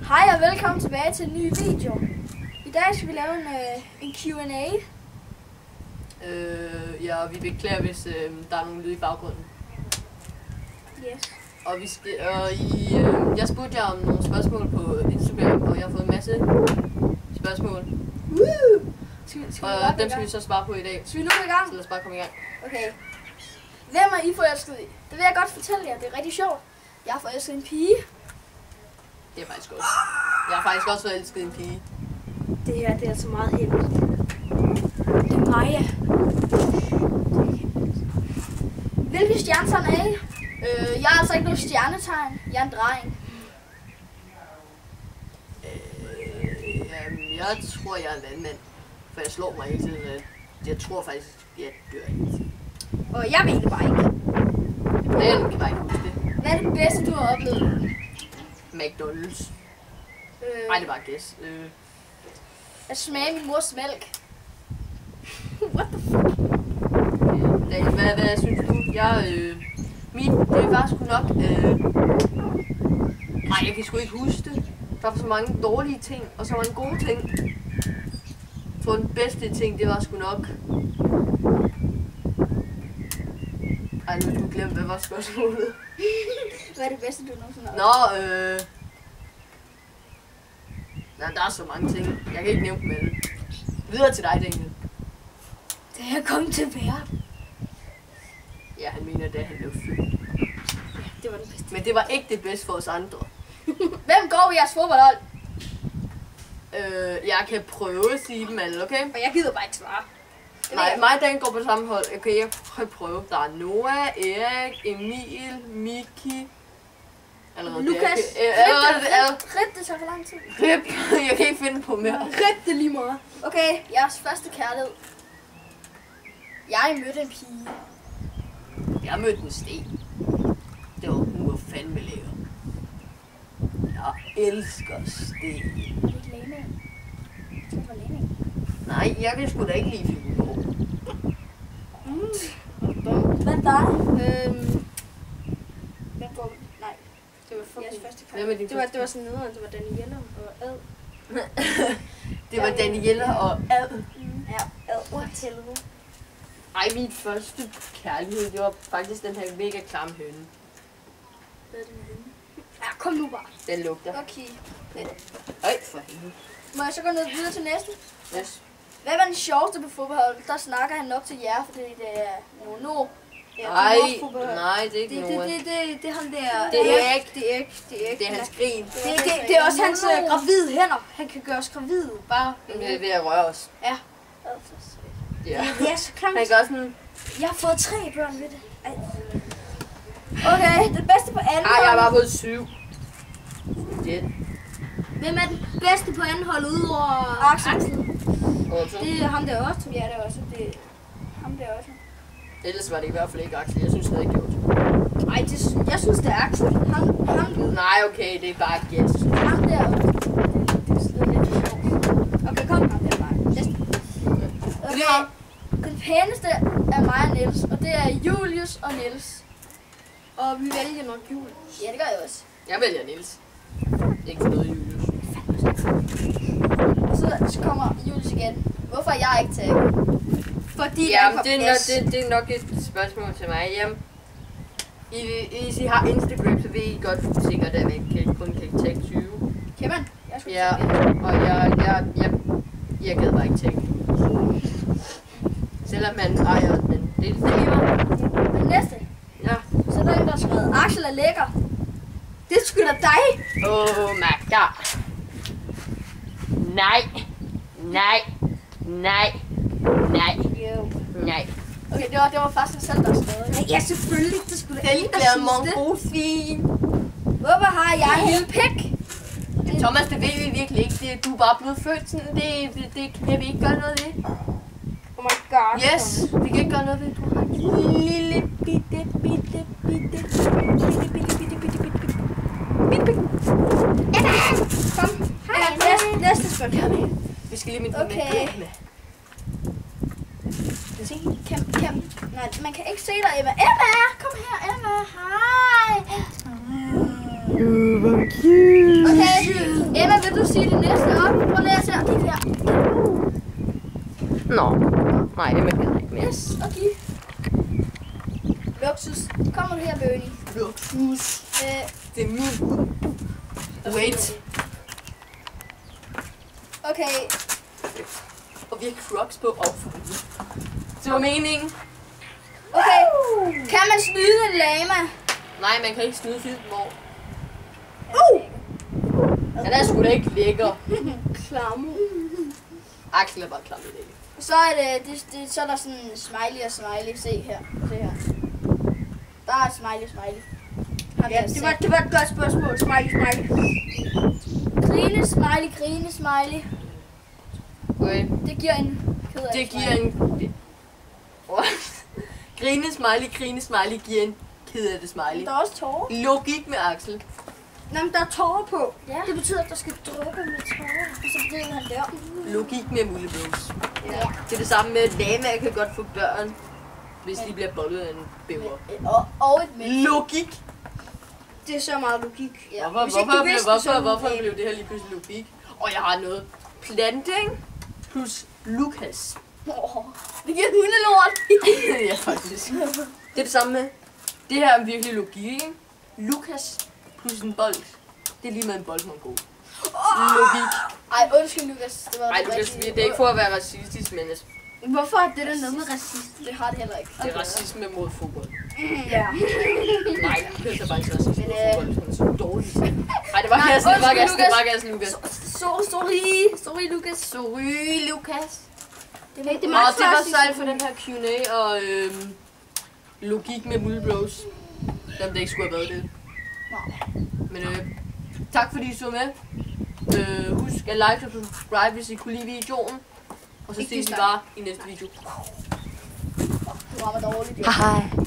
Hej og velkommen tilbage til en ny video. I dag skal vi lave en Q&A. Ja, og vi beklager, hvis der er nogle lyd i baggrunden. Yes. Og vi skal, jeg spurgte jer om nogle spørgsmål på Instagram, og jeg har fået en masse spørgsmål. Og dem skal vi så svare på i dag. Skal vi nu gå i gang? Så lad os bare komme i gang. Okay. Hvem er I forelsket i? Det vil jeg godt fortælle jer. Det er rigtig sjovt. Jeg har forelsket en pige. Det er faktisk også. Jeg har faktisk også forelsket en pige. Det her, det er altså meget hemmeligt. Det er Maja. Hvilke stjernetegn er I? Jeg er altså ikke noget stjernetegn. Jeg er en dreng. Jeg tror, jeg er en vandmand. For jeg slår mig hele tiden. Jeg tror faktisk, jeg dør hele tiden. Og jeg ved det bare ikke. Jeg kan bare ikke huske det. Hvad er det bedste, du har oplevet? McDonald's. Nej, det er bare gæs. At smage min mors mælk. What the fuck? Hvad synes du? Det var sgu nok... Nej, jeg kan sgu ikke huske det. Der var så mange dårlige ting, og så mange gode ting. For den bedste ting, det var sgu nok... Ej, nu skulle jeg glemme, hvad var spørgsmålet. Hvad er det bedste, du nogensinde har oplevet? Nej, der er så mange ting. Jeg kan ikke nævne dem alle. Videre til dig, Daniel. Da jeg kom til verden. Ja, han mener, da han blev født. Ja, det var det bedste. Men det var ikke det bedste for os andre. Hvem går i jeres fodboldhold? Jeg kan prøve at sige dem alle, okay? Og jeg gider bare ikke svare. Nej, mig og Dan går på samme hold. Okay, jeg kan prøve. Der er Noah, Erik, Emil, Miki. Lukas. Rip, det tager for lang tid. Rip, jeg kan ikke finde på mere. Rip det lige meget. Okay, jeres første kærlighed. Jeg mødte en pige. Jeg mødte en sten. Hun var fandme lækker. Jeg elsker sten. Det er ikke Lene. Det var Lene. Nej, jeg kan sgu da ikke lide figurer. Hvad dig? Hvad går vi? Nej. Det var fucking første kærlighed. Det var sådan noget, det var Daniela og Ad. Det var Daniela og Ad. Ja, Ad. What helvede. Ej, min første kærlighed, det var faktisk den her mega klamme høne. Hvad er det med høne? Ja, kom nu bare. Den lugter. Okay. Øj, for helvede. Må jeg så gå ned videre til næste? Yes. Hvad var den sjoveste på fodboldholdet? Der snakker han nok til jer, fordi det er no. Ja, nej, det er ikke Noah. Det er ham der. Det er Erik. Det er hans grin. Det er også hans gravide hænder. Han kan gøre os gravide. Bare ved at røre os. Ja. Ja. Det er så klamt. Han gør sådan... Jeg har fået 3 børn ved det. Ej. Okay, det bedste på anden hold. Jeg har bare fået 7. Hvem er den bedste på anden hold udover Axel? Det er ham der også. Ja, det er også. Det er ham der også. Ellers var det i hvert fald ikke Axel. Jeg synes stadig ikke, det var. Ej, jeg synes, det er Axel. Ham. Nej, okay, det er bare et gæst. Ham der. Det er lidt sjovt. Okay, kom ham der bare. Okay. Den pæneste er mig og Niels, og det er Julius og Niels. Og vi vælger nok Julius. Ja, det gør jeg også. Jeg vælger Niels. Ikke for noget Julius. Og så kommer Julius igen. Hvorfor er jeg ikke taget? Fordi det er nok et spørgsmål til mig. Jamen, hvis I har Instagram, så ved I godt sikkert, at man kun kan tagge 20. Kan man? Ja, og jeg gad bare ikke tagge. Selvom man ejer den. Det er lige meget. Men næste. Ja. Så er der en, der har skrevet, Axel er lækker. Det er sgu da dig. Oh my god. Nej. Okay, det var faktisk selv, der skrevet. Nej, ja, selvfølgelig. Det skulle da ikke, der synes det. Hvorfor har jeg en lille pik? Thomas, det ved vi virkelig ikke. Du er bare blevet født sådan. Det kan vi ikke gøre noget ved. Oh my god. Yes, vi kan ikke gøre noget ved. Du har en lille bitte. Kom. Hej. Næste spørgsmål. Vi skal lige med okay. Nej, man kan ikke se dig, Emma. Emma! Kom her, Emma. Hej. Hvor cute. Okay, Nå. Nej, det er man ikke mere. Yes, okay. Luksus. Kommer du her, Bernie? Luksus. Det er min. Wait. Okay. Og vi har Crocs på overfor. Det var meningen. Okay. Kan man snyde en lama? Nej, man kan ikke snyde filmen over. Han er sgu da ikke lækker. Klam. Axel er bare klam i dag. Så er så er der sådan en smiley og smiley. Se her. Der er smiley. Ja, det var et godt spørgsmål. Smiley. Grine smiley. Okay. Det giver en ked af Det giver en... Grine smiley giver en ked af det smiley. Der er også tårer. Logik med Axel. Nå, men der er tårer på. Ja. Det betyder, at der skal dryppe med tårer. Og så ved han der. Logik med mullebøvs. Ja. Det er det samme med, at lamaer kan godt få børn, hvis de bliver bollet af en bæver. Og et mænd. Logik! Det er så meget logik. Ja. Hvorfor blev det her lige pludselig logik? Og jeg har noget planting plus Lukas. Det giver hundelort. Ja, faktisk. Det er det samme med. Det her er virkelig logik, ikke? Lukas plus en bold. Det er lige med en boldmongo. Logik. Ej, undskyld, Lukas. Det var Ej, Lukas, det er ikke for at være racistisk, men Hvorfor er det der noget med racist? det har det heller ikke. det er racisme mod fodbold. Ja. Nej, det er bare ikke racisme mod fodbold. Det er så dårligt. Nej, det var gassen, Lukas. Sorry, Lukas. Sorry, Lukas. Det er Og meget det var klassisk. så alt for den her Q&A og logik med mullebros. Dem der ikke skulle have været det. Men tak fordi I så med. Husk at like og subscribe, hvis I kunne lide videoen. Og så ses vi bare i næste video. Det var dårligt. Hej.